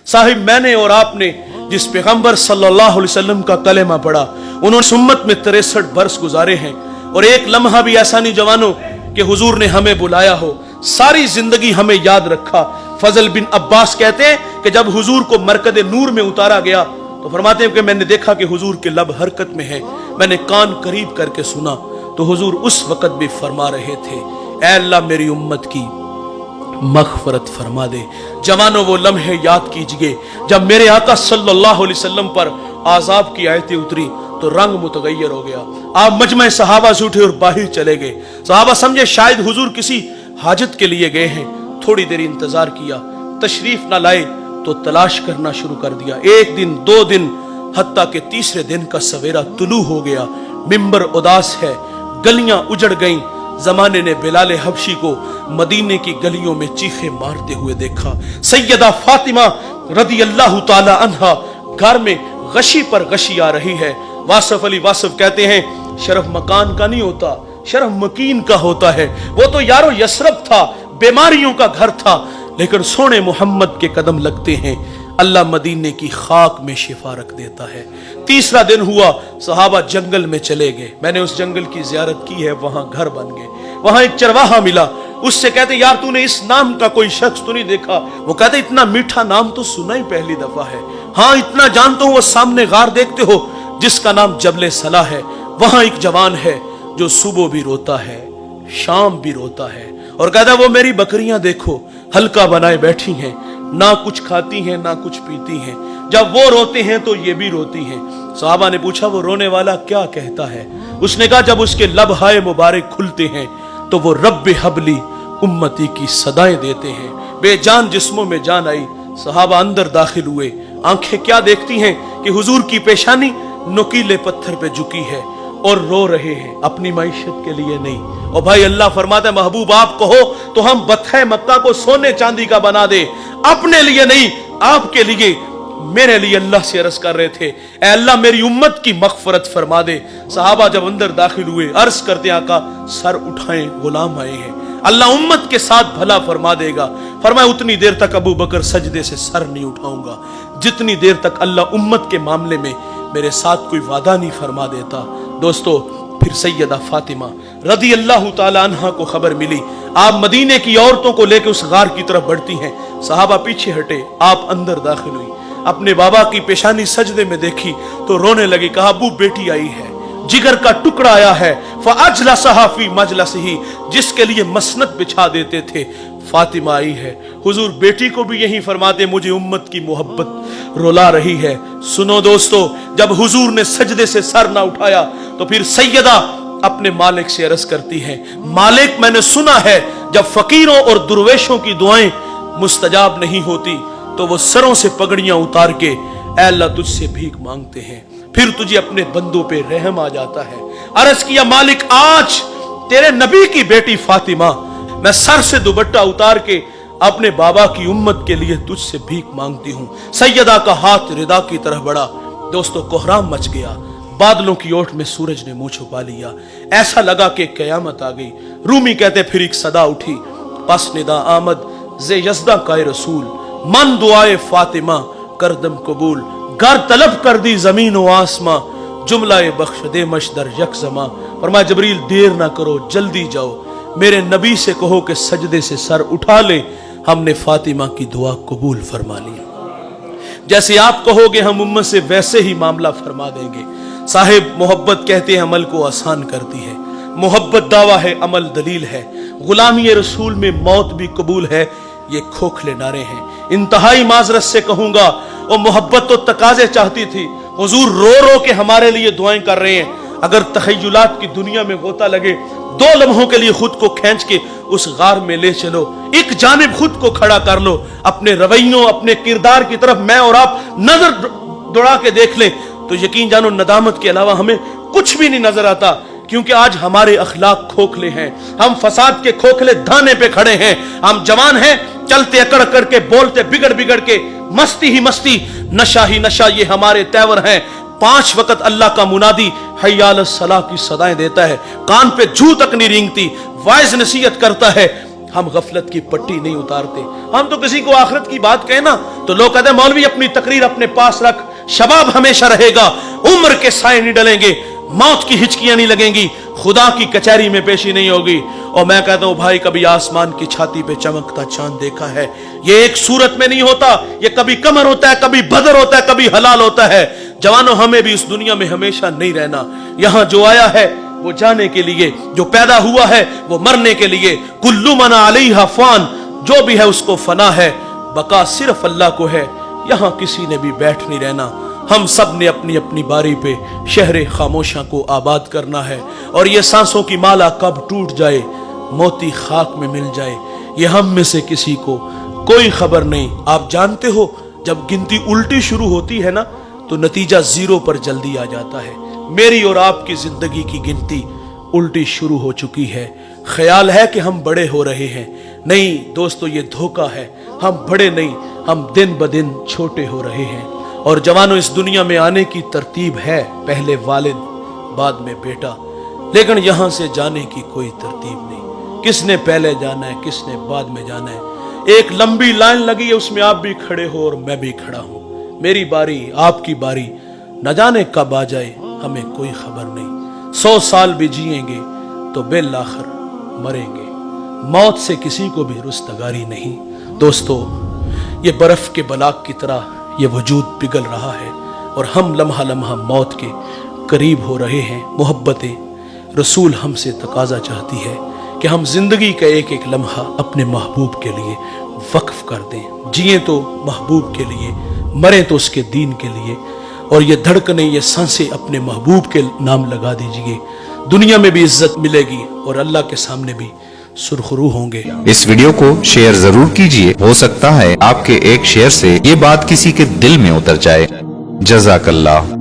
साहिब मैंने और आपने जिस पैगंबर सल्लल्लाहु अलैहि वसल्लम का कलेमा पढ़ा, उन्होंने उम्मत में 63 बरस गुजारे हैं, और एक लम्हा भी ऐसा नहीं जवानों कि हुजूर ने हमें बुलाया हो, सारी जिंदगी हमें याद रखा। फजल बिन अब्बास कहते हैं कि जब हुजूर को मरकद नूर में उतारा गया तो फरमाते हैं कि मैंने देखा कि हुजूर के लब हरकत में है, मैंने कान करीब करके सुना तो हुजूर उस वक्त भी फरमा रहे थे, ऐ अल्लाह मेरी उम्मत की मग़फ़िरत फरमा दे। जवानों वो लम्हे याद कीजिए जब मेरे आका सल्लल्लाहु अलैहि वसल्लम पर आज़ाब की आयतें उतरी तो रंग मुतगय्यर हो गया। आप मजमे सहाबा से उठे और बाहर चले गए। सहाबा समझे शायद हुजूर किसी हाजत के लिए गए हैं, थोड़ी देर इंतजार किया, तशरीफ ना लाए तो तलाश करना शुरू कर दिया। एक दिन, 2 दिन, हत्ता के तीसरे दिन का सवेरा तुलू हो गया। मिंबर उदास है, गलियां उजड़ गईं। जमाने ने बिलाल हबशी को मदीने की गलियों में चीखे मारते हुए देखा। सैयदा फातिमा रदी अल्लाह ताला अन्हा घर में गशी पर गशी आ रही है। वासफ अली वासफ कहते हैं शरफ मकान का नहीं होता, शरफ मकीन का होता है। वो तो यारो यसरब था, बीमारियों का घर था, लेकिन सोने मोहम्मद के कदम लगते हैं, अल्लाह मदीने की खाक में शिफा रख देता है। तीसरा दिन हुआ, सहाबा जंगल में चले गए। मैंने उस जंगल की जियारत की है, वहां घर बन गए। वहां एक चरवाहा मिला, उससे कहते यार तूने इस नाम का कोई शख्स तो नहीं देखा? वो कहते इतना मीठा नाम तो सुना ही पहली दफा है। हाँ इतना जानता हूं, वो सामने गार देखते हो जिसका नाम जबले सला है, वहां एक जवान है जो सुबह भी रोता है, शाम भी रोता है, और कहता वो मेरी बकरियां देखो हल्का बनाए बैठी हैं, ना कुछ खाती हैं ना कुछ पीती हैं, जब वो रोते हैं तो ये भी रोती हैं। सहाबा ने पूछा वो रोने वाला क्या कहता है? उसने कहा जब उसके लबहाए मुबारक खुलते हैं तो वो रब्बे हबली उम्मती की सदाएं देते हैं। बेजान जिस्मों में जान आई। सहाबा अंदर दाखिल हुए। आंखें क्या देखती हैं कि हुजूर की पेशानी नुकीले पत्थर पे झुकी है और रो रहे हैं, अपनी माइशत के लिए नहीं। और भाई अल्लाह फरमाता है महबूब आप कहो तो हम बत्थे मक्का को सोने चांदी का बना दे, अपने लिए नहीं आपके लिए, मेरे लिए अल्लाह से अर्ज कर रहे थे ऐ अल्लाह मेरी उम्मत की मग़फ़िरत फरमा दे। सहाबा जब अंदर दाखिल हुए अर्ज करते आका सर उठाएं गुलाम आए हैं, अल्लाह उम्मत के साथ भला फरमा देगा। फरमाया उतनी देर तक अबू बकर सजदे से सर नहीं उठाऊंगा जितनी देर तक अल्लाह उम्मत के मामले में मेरे साथ कोई वादा नहीं फरमा देता। दोस्तों फिर सैयदा फातिमा रदी अल्लाह ताला अन्हा को खबर मिली, आप मदीने की औरतों को लेकर उस गार की तरफ बढ़ती हैं। सहाबा पीछे हटे, आप अंदर दाखिल हुई, अपने बाबा की पेशानी सजदे में देखी तो रोने लगी। कहा अबू बेटी आई है, जिगर का टुकड़ा आया है, फअजलसहा फी मजलसिही, जिसके लिए मसनद बिछा देते थे, फातिमा आई है। हुजूर बेटी को भी यही फरमाते मुझे उम्मत की मोहब्बत रुला रही है। सुनो दोस्तों, जब हुजूर ने सजदे से सर ना उठाया तो फिर सैयदा अपने मालिक से अर्ज करती है मालिक मैंने सुना है जब फकीरों और दुर्वेशों की दुआएं मुस्तजाब नहीं होती तो वो सरों से पगड़ियां उतार के ऐ अल्लाह तुझसे भीख मांगते हैं, फिर तुझे अपने बंदों पे रहम आ जाता है। अर्ज किया मालिक आज तेरे नबी की बेटी फातिमा मैं सर से दुपट्टा उतार के अपने बाबा की उम्मत के लिए तुझसे भीख मांगती हूं। सैयदा का हाथ रिदा की तरफ बढ़ा। दोस्तों कोहराम मच गया, बादलों की ओट में सूरज ने मुंह छुपा लिया, ऐसा लगा कि कयामत आ गई। रूमी कहते फिर एक सदा उठी, पस निदा आमद जे यज़दा का रसूल, मन दुआए फातिमा करदम कबूल, घर तलब कर दी जमीन व आसमां, जुमलाए बख्श दे मशदर यकजमा। फरमाया जबरील देर ना करो जल्दी जाओ, मेरे नबी से कहो कि सजदे से सर उठा ले, हमने फातिमा की दुआ कबूल फरमा ली। जैसे आप कहोगे हम उम्मत से वैसे ही मामला फरमा देंगे। साहिब मोहब्बत कहते हैं अमल को आसान करती है, मोहब्बत दावा है अमल दलील है, गुलामी रसूल में मौत भी कबूल है, ये खोखले नारे हैं। इंतहाई माजरत से कहूंगा और मोहब्बत तो तकाजे चाहती थी, हुजूर रो रो के हमारे लिए दुआएं कर रहे हैं। अगर तखय्युलात की दुनिया में गोता लगे 2 लम्हों के लिए खुद को खींच के उस गार में ले चलो, एक जानिब खुद को खड़ा कर लो, अपने रवैयों अपने किरदार की तरफ मैं और आप नजर दौड़ा के देख लें तो यकीन जानो नदामत के अलावा हमें कुछ भी नहीं नजर आता। क्योंकि आज हमारे अखलाक खोखले हैं, हम फसाद के खोखले धाने पे खड़े हैं। हम जवान हैं, चलते अकड़ अकड़ के, बोलते बिगड़ बिगड़ के, मस्ती ही मस्ती, नशा ही नशा, ये हमारे तेवर हैं। 5 वक्त अल्लाह का मुनादी हय्या अलस सलाह की सदाएं देता है, कान पे जू तक नहीं रेंगती, वाइज नसीहत करता है, हम गफलत की पट्टी नहीं उतारते। हम तो किसी को आखिरत की बात कहना तो लोग कहते हैं मौलवी अपनी तकरीर अपने पास रख, शबाब हमेशा रहेगा, उम्र के साए नहीं डलेंगे, मौत की हिचकियां नहीं लगेंगी, खुदा की कचहरी में पेशी नहीं होगी। और मैं कहता हूं भाई, कभी आसमान की छाती पे चमकता चांद देखा है? ये एक सूरत में नहीं होता, ये कभी कमर होता है, कभी बदर होता है, कभी हलाल होता है। जवानों, हमें भी इस दुनिया में हमेशा नहीं रहना। यहां जो आया है वो जाने के लिए, जो पैदा हुआ है वो मरने के लिए। कुल्लु मन अलैहा फान, जो भी है उसको फना है, बका सिर्फ अल्लाह को है, यहां किसी ने भी बैठ नहीं रहना। हम सब ने अपनी अपनी बारी पे शहर खामोशा को आबाद करना है। और ये सांसों की माला कब टूट जाए, मोती खाक में मिल जाए, ये हम में से किसी को कोई खबर नहीं। आप जानते हो, जब गिनती उल्टी शुरू होती है ना, तो नतीजा जीरो पर जल्दी आ जाता है। मेरी और आपकी जिंदगी की गिनती उल्टी शुरू हो चुकी है। ख्याल है कि हम बड़े हो रहे हैं, नहीं दोस्तों, ये धोखा है। हम बड़े नहीं, हम दिन ब दिन छोटे हो रहे हैं। और जवानों, इस दुनिया में आने की तरतीब है, पहले वालिद बाद में बेटा, लेकिन यहां से जाने की कोई तरतीब नहीं। किसने पहले जाना है, किसने बाद में जाना है। एक लंबी लाइन लगी है, उसमें आप भी खड़े हो और मैं भी खड़ा हूं। मेरी बारी, आपकी बारी, न जाने कब आ जाए, हमें कोई खबर नहीं। 100 साल भी जिएंगे तो बिल आखिर मरेंगे। मौत से किसी को भी रुस्तगारी नहीं। दोस्तों, ये बर्फ के बलाक की तरह ये वजूद पिघल रहा है और हम लम्हा लम्हा मौत के करीब हो रहे हैं। मोहब्बतें रसूल हमसे तकाजा चाहती है कि हम जिंदगी का एक एक लम्हा अपने महबूब के लिए वक्फ कर दें। जिए तो महबूब के लिए, मरे तो उसके दीन के लिए। और ये धड़कने, ये सांसें अपने महबूब के नाम लगा दीजिए। दुनिया में भी इज्जत मिलेगी और अल्लाह के सामने भी सुरखरू होंगे। इस वीडियो को शेयर जरूर कीजिए, हो सकता है आपके एक शेयर से ये बात किसी के दिल में उतर जाए। जज़ाकल्लाह।